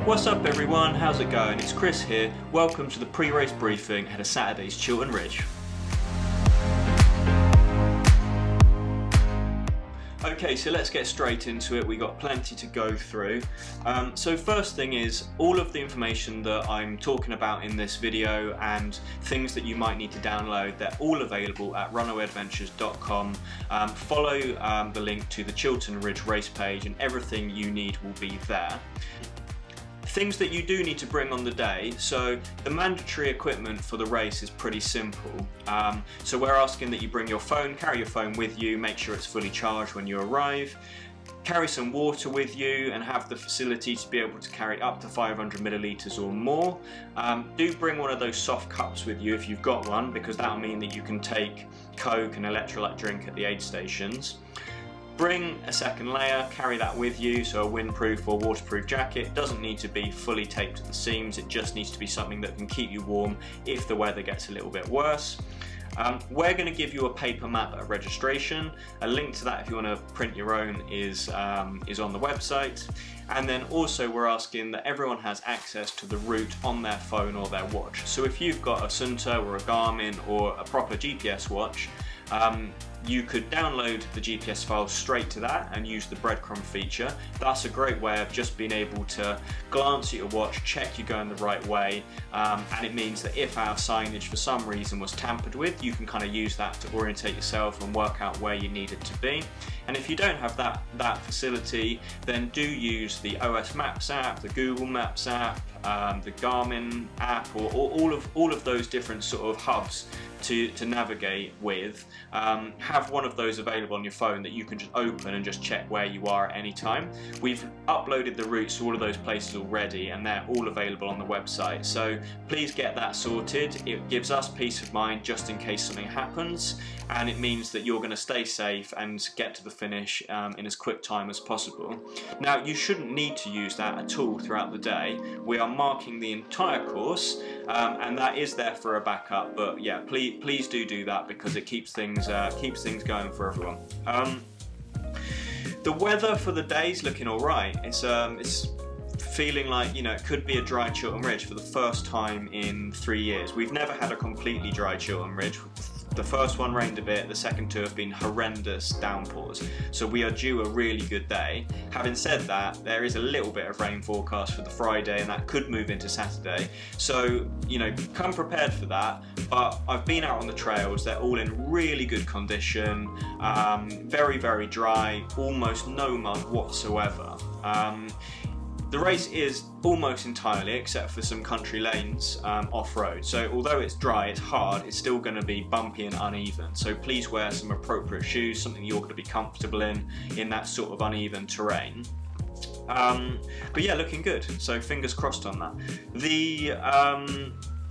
What's up everyone, how's it going? It's Chris here. Welcome to the pre-race briefing ahead of Saturday's Chiltern Ridge. Okay, so let's get straight into it. We got plenty to go through. So first thing is, all of the information that I'm talking about in this video and things that you might need to download, they're all available at runawayadventures.com. Follow the link to the Chiltern Ridge race page and everything you need will be there. Things that you do need to bring on the day. So the mandatory equipment for the race is pretty simple. So we're asking that you bring your phone, carry your phone with you, make sure it's fully charged when you arrive. Carry some water with you and have the facility to be able to carry up to 500 millilitres or more. Do bring one of those soft cups with you if you've got one, because that'll mean that you can take Coke and electrolyte drink at the aid stations. Bring a second layer, carry that with you, so a windproof or waterproof jacket. Doesn't need to be fully taped to the seams, it just needs to be something that can keep you warm if the weather gets a little bit worse. We're going to give you a paper map at registration. A link to that if you want to print your own is on the website. And then also we're asking that everyone has access to the route on their phone or their watch. So if you've got a Sunto or a Garmin or a proper GPS watch, you could download the GPS file straight to that and use the breadcrumb feature. That's a great way of just being able to glance at your watch, check you're going the right way, and it means that if our signage for some reason was tampered with, you can kind of use that to orientate yourself and work out where you need it to be. And if you don't have that facility, then do use the OS Maps app, the Google Maps app, the Garmin app, or all of those different sort of hubs to navigate with. Have one of those available on your phone that you can just open and just check where you are at any time. We've uploaded the routes to all of those places already and they're all available on the website, so please get that sorted. It gives us peace of mind just in case something happens, and it means that you're going to stay safe and get to the finish in as quick time as possible. Now, you shouldn't need to use that at all throughout the day. We are marking the entire course and that is there for a backup, but yeah, please do that because it keeps things going for everyone. The weather for the day is looking all right. It's feeling like, you know, it could be a dry Chiltern Ridge for the first time in 3 years. We've never had a completely dry Chiltern Ridge. The first one rained a bit, the second two have been horrendous downpours, so we are due a really good day. Having said that, there is a little bit of rain forecast for the Friday and that could move into Saturday, so you know, come prepared for that. But I've been out on the trails, they're all in really good condition, very dry, almost no mud whatsoever. The race is almost entirely, except for some country lanes, off-road. So although it's dry, it's hard, it's still going to be bumpy and uneven. So please wear some appropriate shoes, something you're going to be comfortable in that sort of uneven terrain. But yeah, looking good. So fingers crossed on that. The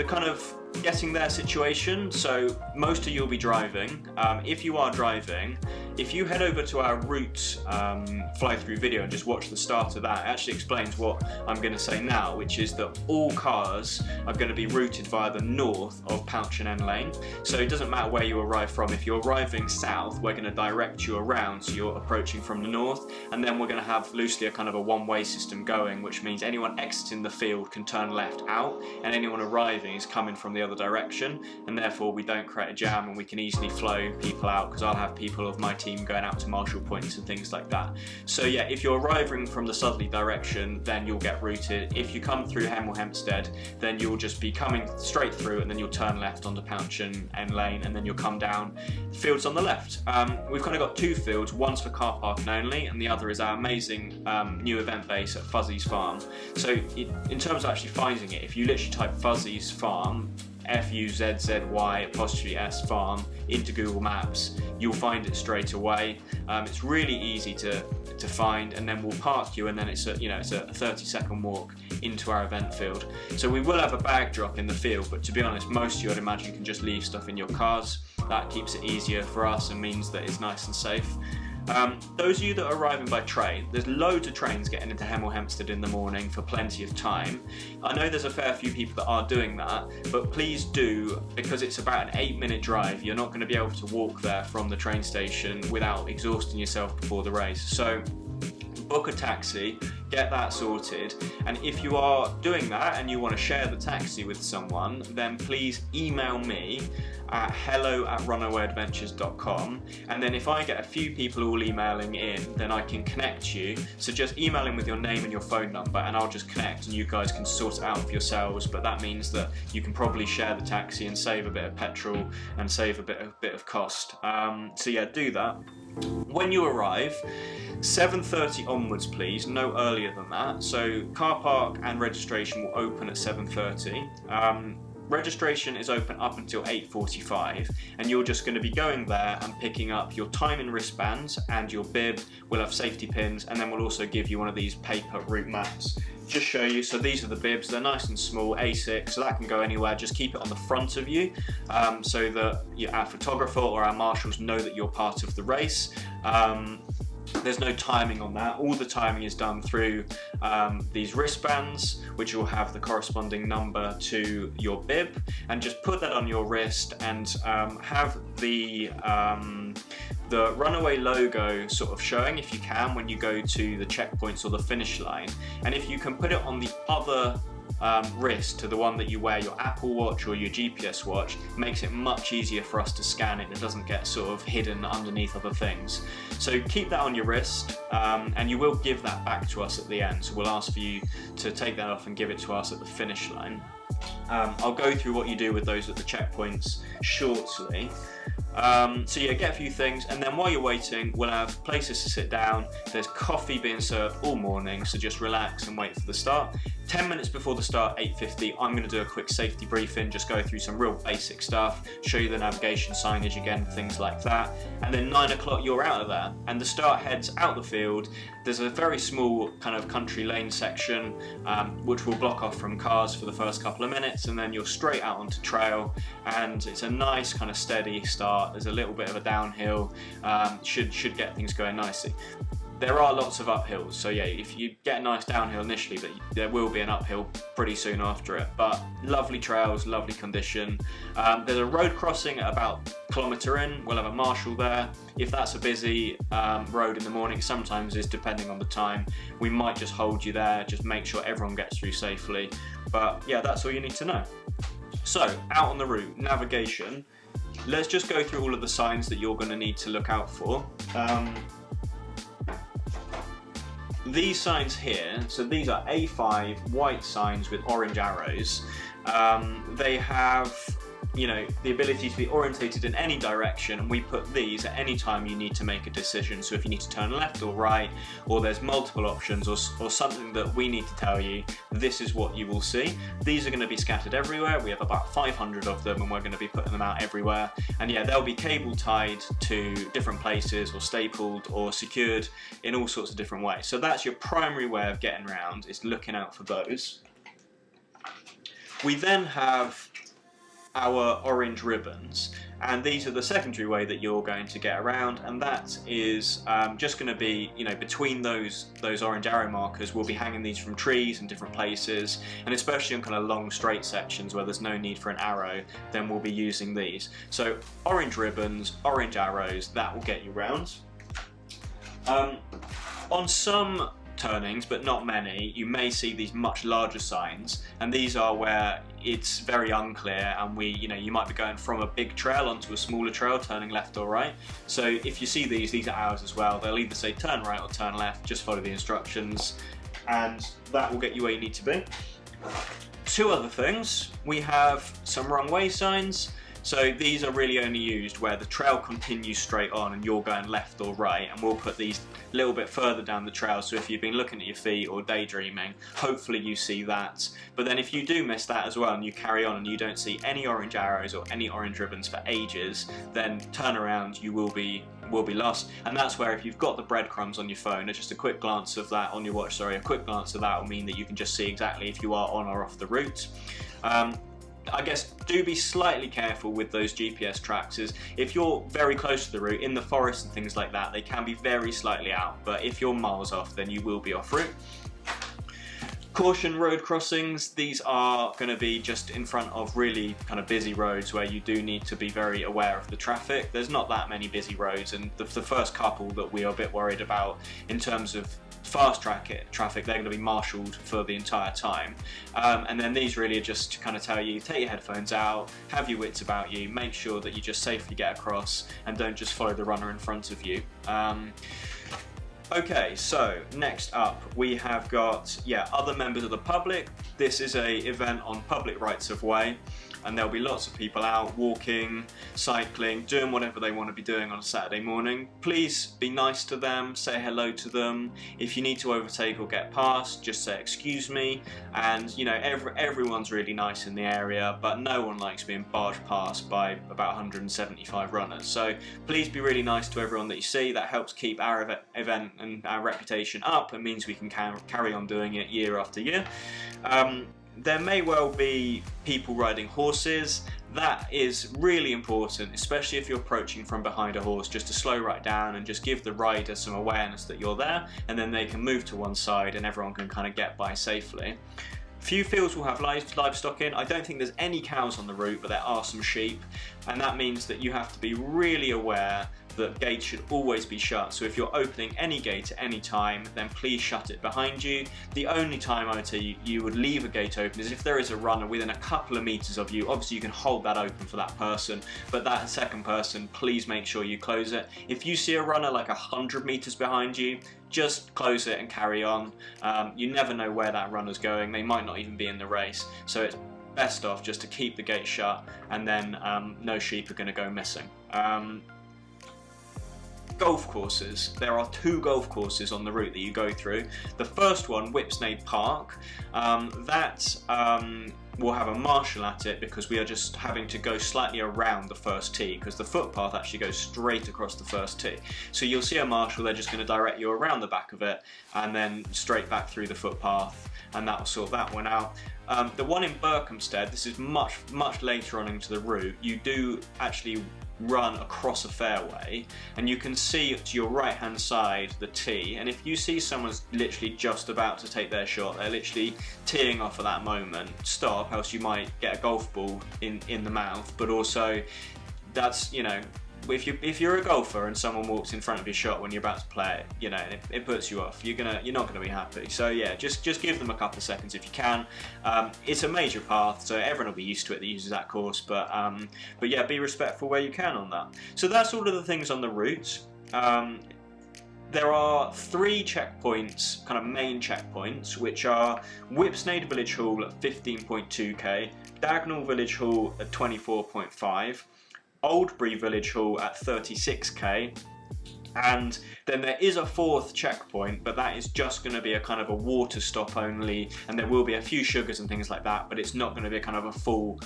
kind of getting there situation, so most of you will be driving. If you are driving, if you head over to our route fly-through video and just watch the start of that, it actually explains what I'm going to say now, which is that all cars are going to be routed via the north of Pouch and End Lane. So it doesn't matter where you arrive from. If you're arriving south, we're going to direct you around, so you're approaching from the north, and then we're going to have loosely a kind of a one-way system going, which means anyone exiting the field can turn left out, and anyone arriving is coming from the other direction, and therefore we don't create a jam and we can easily flow people out, because I'll have people of my team going out to marshal points and things like that. So yeah, if you're arriving from the southerly direction, then you'll get routed. If you come through Hemel Hempstead, then you'll just be coming straight through and then you'll turn left onto Pouch and End Lane, and then you'll come down the fields on the left. We've kind of got two fields, one's for car parking only and the other is our amazing new event base at Fuzzy's Farm. So in terms of actually finding it, if you literally type Fuzzy's Farm, FUZZY_S farm into Google Maps, you'll find it straight away. It's really easy to find, and then we'll park you, and then it's a 30-second walk into our event field. So we will have a bag drop in the field, but to be honest, most of you, I'd imagine, can just leave stuff in your cars. That keeps it easier for us and means that it's nice and safe. Those of you that are arriving by train, there's loads of trains getting into Hemel Hempstead in the morning for plenty of time. I know there's a fair few people that are doing that, but please do, because it's about an 8-minute drive. You're not going to be able to walk there from the train station without exhausting yourself before the race. So book a taxi, get that sorted. And if you are doing that and you want to share the taxi with someone, then please email me at hello@runawayadventures.com, and then if I get a few people all emailing in, then I can connect you. So just email in with your name and your phone number, and I'll just connect and you guys can sort it out for yourselves. But that means that you can probably share the taxi and save a bit of petrol and save a bit of cost. So yeah, do that. When you arrive, 7:30 onwards please, no earlier than that. So car park and registration will open at 7:30. Registration is open up until 8:45, and you're just going to be going there and picking up your timing wristbands and your bib. We'll have safety pins, and then we'll also give you one of these paper route maps. Just show you, so these are the bibs, they're nice and small, A6, so that can go anywhere. Just keep it on the front of you, so that our photographer or our marshals know that you're part of the race. There's no timing on that. All the timing is done through these wristbands, which will have the corresponding number to your bib, and just put that on your wrist and have the Runaway logo sort of showing, if you can, when you go to the checkpoints or the finish line. And if you can put it on the other wrist to the one that you wear your Apple Watch or your GPS watch, makes it much easier for us to scan it. It doesn't get sort of hidden underneath other things. So keep that on your wrist, and you will give that back to us at the end. So we'll ask for you to take that off and give it to us at the finish line. I'll go through what you do with those at the checkpoints shortly. So yeah, get a few things, and then while you're waiting, we'll have places to sit down. There's coffee being served all morning, so just relax and wait for the start. 10 minutes before the start, 8:50, I'm going to do a quick safety briefing, just go through some real basic stuff, show you the navigation signage again, things like that. And then 9 o'clock, you're out of there, and the start heads out the field. There's a very small kind of country lane section, which will block off from cars for the first couple of minutes, and then you're straight out onto trail, and it's a nice kind of steady start. There's a little bit of a downhill, should get things going nicely. There are lots of uphills, so yeah, if you get a nice downhill initially, but there will be an uphill pretty soon after it. But lovely trails, lovely condition. There's a road crossing at about a kilometre in. We'll have a marshal there. If that's a busy road in the morning, sometimes is, depending on the time, we might just hold you there, just make sure everyone gets through safely. But yeah, that's all you need to know. So, out on the route, navigation. Let's just go through all of the signs that you're going to need to look out for. These signs here, so these are A5 white signs with orange arrows. They have, you know, the ability to be orientated in any direction, and we put these at any time you need to make a decision. So if you need to turn left or right, or there's multiple options, or something that we need to tell you, this is what you will see. These are going to be scattered everywhere. We have about 500 of them, and we're going to be putting them out everywhere. And yeah, they'll be cable tied to different places, or stapled, or secured in all sorts of different ways. So that's your primary way of getting around, is looking out for those. We then have our orange ribbons, and these are the secondary way that you're going to get around, and that is just going to be, you know, between those orange arrow markers. We'll be hanging these from trees and different places, and especially on kind of long straight sections where there's no need for an arrow, then we'll be using these. So orange ribbons, orange arrows, that will get you round. On some turnings, but not many, you may see these much larger signs, and these are where it's very unclear, and you might be going from a big trail onto a smaller trail, turning left or right. So if you see these are ours as well. They'll either say turn right or turn left, just follow the instructions, and that will get you where you need to be. Two other things, we have some wrong way signs. So these are really only used where the trail continues straight on and you're going left or right, and we'll put these a little bit further down the trail, so if you've been looking at your feet or daydreaming, hopefully you see that. But then if you do miss that as well and you carry on and you don't see any orange arrows or any orange ribbons for ages, then turn around, you will be lost. And that's where, if you've got the breadcrumbs on your phone, or just a quick glance of that on your watch, a quick glance of that will mean that you can just see exactly if you are on or off the route. I guess do be slightly careful with those GPS tracks. If you're very close to the route, in the forest and things like that, they can be very slightly out, but if you're miles off, then you will be off route. Caution road crossings, these are going to be just in front of really kind of busy roads where you do need to be very aware of the traffic. There's not that many busy roads, and the first couple that we are a bit worried about in terms of fast traffic, they're going to be marshalled for the entire time. And then these really are just to kind of tell you, take your headphones out, have your wits about you, make sure that you just safely get across and don't just follow the runner in front of you. Okay, so next up we have got, other members of the public. This is a event on public rights of way, and there'll be lots of people out walking, cycling, doing whatever they want to be doing on a Saturday morning. Please be nice to them, say hello to them. If you need to overtake or get past, just say excuse me. And you know, everyone's really nice in the area, but no one likes being barged past by about 175 runners. So please be really nice to everyone that you see. That helps keep our event and our reputation up, and means we can carry on doing it year after year. There may well be people riding horses. That is really important, especially if you're approaching from behind a horse, just to slow right down and just give the rider some awareness that you're there, and then they can move to one side and everyone can kind of get by safely. Few fields will have livestock in. I don't think there's any cows on the route, but there are some sheep, and that means that you have to be really aware that gates should always be shut. So if you're opening any gate at any time, then please shut it behind you. The only time I would say you would leave a gate open is if there is a runner within a couple of meters of you. Obviously you can hold that open for that person, but that second person, please make sure you close it. If you see a runner like 100 meters behind you, just close it and carry on. You never know where that runner's going. They might not even be in the race. So it's best off just to keep the gate shut, and then no sheep are going to go missing. Golf courses. There are 2 golf courses on the route that you go through. The first one, Whipsnade Park, will have a marshal at it because we are just having to go slightly around the first tee, because the footpath actually goes straight across the first tee. So you'll see a marshal, they're just going to direct you around the back of it and then straight back through the footpath, and that will sort that one out. The one in Berkhamsted, this is much later on into the route. You do actually run across a fairway, and you can see to your right hand side the tee, and if you see someone's literally just about to take their shot, they're literally teeing off at that moment, stop, else you might get a golf ball in the mouth. But also, that's, you know, if you're a golfer and someone walks in front of your shot when you're about to play it, you know, it puts you off. You're not gonna be happy. So yeah, just give them a couple of seconds if you can. It's a major path, so everyone will be used to it that uses that course. But yeah, be respectful where you can on that. So that's all of the things on the route. There are 3 checkpoints, kind of main checkpoints, which are Whipsnade Village Hall at 15.2k, Dagnall Village Hall at 24.5. Oldbury Village Hall at 36k, and then there is a 4th checkpoint, but that is just going to be a kind of a water stop only, and there will be a few sugars and things like that, but it's not going to be a kind of a full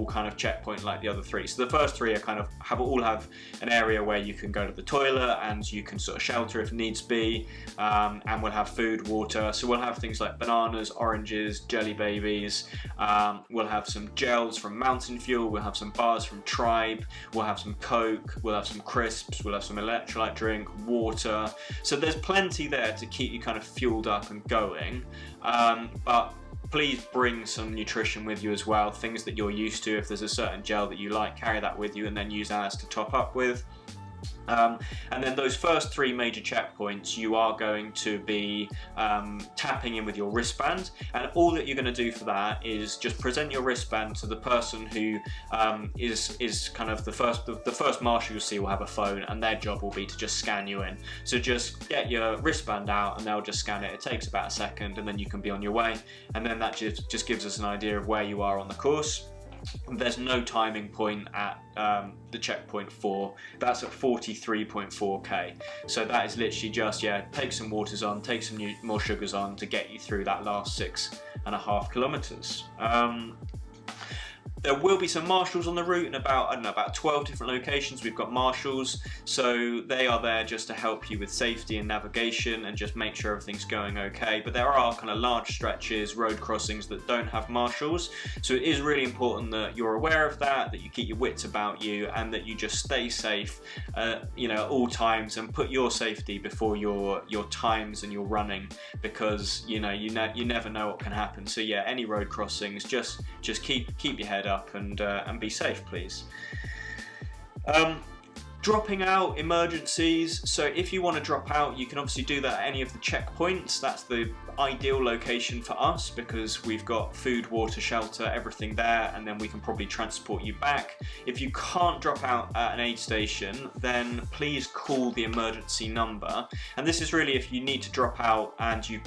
kind of checkpoint like the other 3. So the first 3 are kind of all have an area where you can go to the toilet and you can sort of shelter if needs be, and we'll have food, water. So we'll have things like bananas, oranges, jelly babies, we'll have some gels from Mountain Fuel, we'll have some bars from Tribe, we'll have some Coke, we'll have some crisps, we'll have some electrolyte drink, water. So there's plenty there to keep you kind of fueled up and going, but please bring some nutrition with you as well, things that you're used to. If there's a certain gel that you like, carry that with you and then use ours to top up with. And then those first 3 major checkpoints, you are going to be tapping in with your wristband, and all that you're going to do for that is just present your wristband to the person who is kind of the first marshal you'll see will have a phone, and their job will be to just scan you in. So just get your wristband out and they'll just scan it. It takes about a second and then you can be on your way, and then that just gives us an idea of where you are on the course. There's no timing point at the checkpoint 4. That's at 43.4k. So that is literally just, take some waters on, take some more sugars on to get you through that last 6.5 kilometers. There will be some marshals on the route in about, I don't know, about 12 different locations. We've got marshals, so they are there just to help you with safety and navigation and just make sure everything's going okay. But there are kind of large stretches, road crossings that don't have marshals, so it is really important that you're aware of that you keep your wits about you, and that you just stay safe, you know, at all times, and put your safety before your times and your running, because you know you never know what can happen. So yeah, any road crossings, just keep your head up and be safe, please. Dropping out, emergencies. So if you want to drop out, you can obviously do that at any of the checkpoints. That's the ideal location for us, because we've got food, water, shelter, everything there, and then we can probably transport you back. If you can't drop out at an aid station, then please call the emergency number. And this is really if you need to drop out and you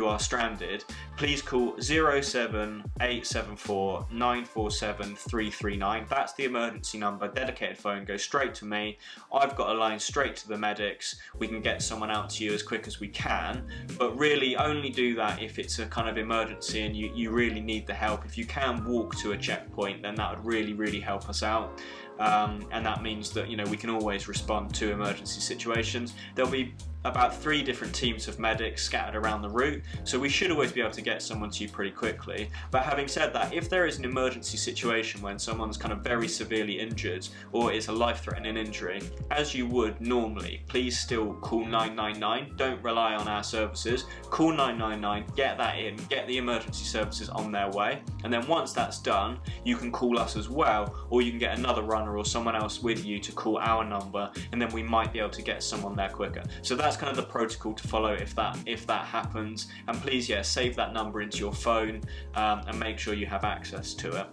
are stranded. Please call 07874 947 339. That's the emergency number, dedicated phone, goes straight to me. I've got a line straight to the medics. We can get someone out to you as quick as we can, but really only do that if it's a kind of emergency and you really need the help. If you can walk to a checkpoint, then that would really help us out. And that means that, you know, we can always respond to emergency situations. There'll be about 3 different teams of medics scattered around the route, so we should always be able to get someone to you pretty quickly. But having said that, if there is an emergency situation when someone's kind of very severely injured or it's a life-threatening injury, as you would normally, please still call 999. Don't rely on our services. Call 999, get that in, get the emergency services on their way, and then once that's done, you can call us as well, or you can get another runner or someone else with you to call our number, and then we might be able to get someone there quicker. So that's kind of the protocol to follow if that happens. And please, yeah, save that number into your phone and make sure you have access to it.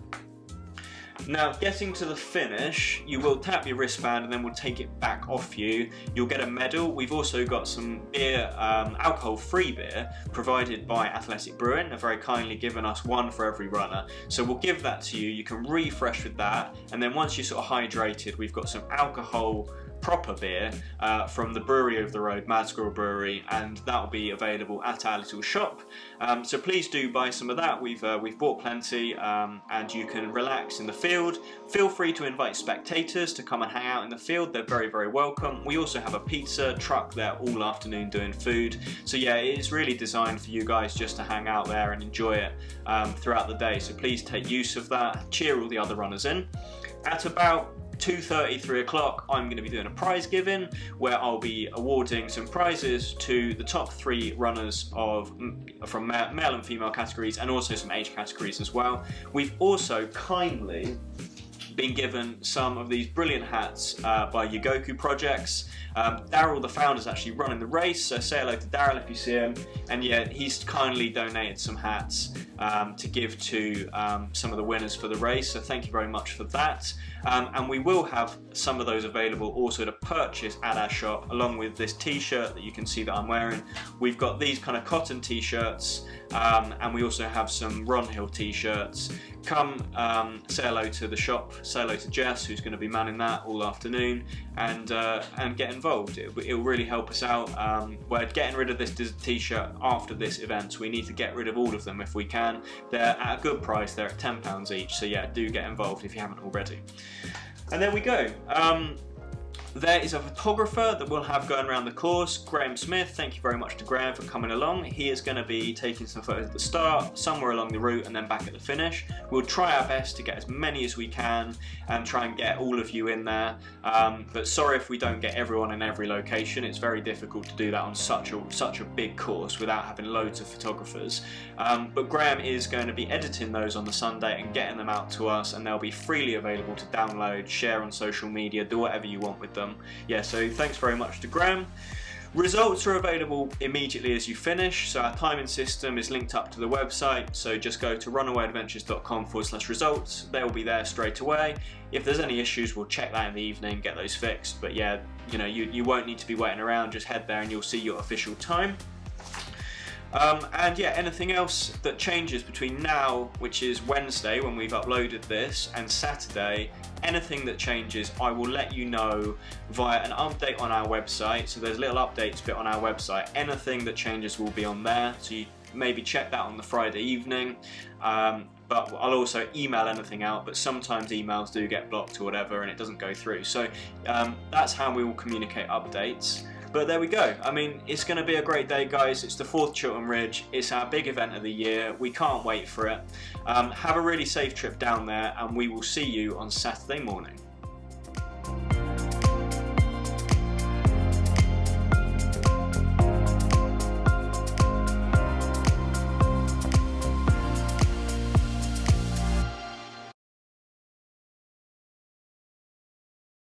Now, getting to the finish, you will tap your wristband and then we'll take it back off you. You'll get a medal. We've also got some beer, alcohol-free beer, provided by Athletic Brewing. They've very kindly given us one for every runner. So we'll give that to you. You can refresh with that. And then once you're sort of hydrated, we've got some alcohol proper beer from the brewery over the road, Mad Squirrel Brewery, and that will be available at our little shop. So please do buy some of that. We've bought plenty, and you can relax in the field. Feel free to invite spectators to come and hang out in the field. They're very welcome. We also have a pizza truck there all afternoon doing food. So yeah, it's really designed for you guys just to hang out there and enjoy it throughout the day. So please take use of that. Cheer all the other runners in. At about 2:30, 3 o'clock, I'm going to be doing a prize giving where I'll be awarding some prizes to the top 3 runners from male and female categories, and also some age categories as well. We've also kindly been given some of these brilliant hats by Yugoku Projects. Daryl, the founder, is actually running the race, so say hello to Daryl if you see him. And yeah, he's kindly donated some hats to give to some of the winners for the race, so thank you very much for that. And we will have some of those available also to purchase at our shop, along with this t-shirt that you can see that I'm wearing. We've got these kind of cotton t-shirts, and we also have some Ron Hill t-shirts. Come say hello to the shop, say hello to Jess, who's going to be manning that all afternoon, and get involved. It'll really help us out. We're getting rid of this t-shirt after this event, so we need to get rid of all of them if we can. They're at a good price, they're at £10 each, so yeah, do get involved if you haven't already. And there we go. There is a photographer that we'll have going around the course, Graham Smith. Thank you very much to Graham for coming along. He is going to be taking some photos at the start, somewhere along the route, and then back at the finish. We'll try our best to get as many as we can and try and get all of you in there. But sorry if we don't get everyone in every location. It's very difficult to do that on such a big course without having loads of photographers. But Graham is going to be editing those on the Sunday and getting them out to us, and they'll be freely available to download, share on social media, do whatever you want with them. Yeah, so thanks very much to Graham. Results are available immediately as you finish, so our timing system is linked up to the website, so just go to runawayadventures.com/results. They'll be there straight away. If there's any issues, we'll check that in the evening, get those fixed, but yeah, you know, you won't need to be waiting around, just head there and you'll see your official time. And yeah, anything else that changes between now, which is Wednesday when we've uploaded this, and Saturday, anything that changes, I will let you know via an update on our website. So there's a little updates bit on our website. Anything that changes will be on there, so you maybe check that on the Friday evening. but I'll also email anything out, but sometimes emails do get blocked or whatever and it doesn't go through. So that's how we will communicate updates. But there we go. I mean, it's going to be a great day, guys. It's the 4th Chiltern Ridge. It's our big event of the year. We can't wait for it. Have a really safe trip down there, and we will see you on Saturday morning.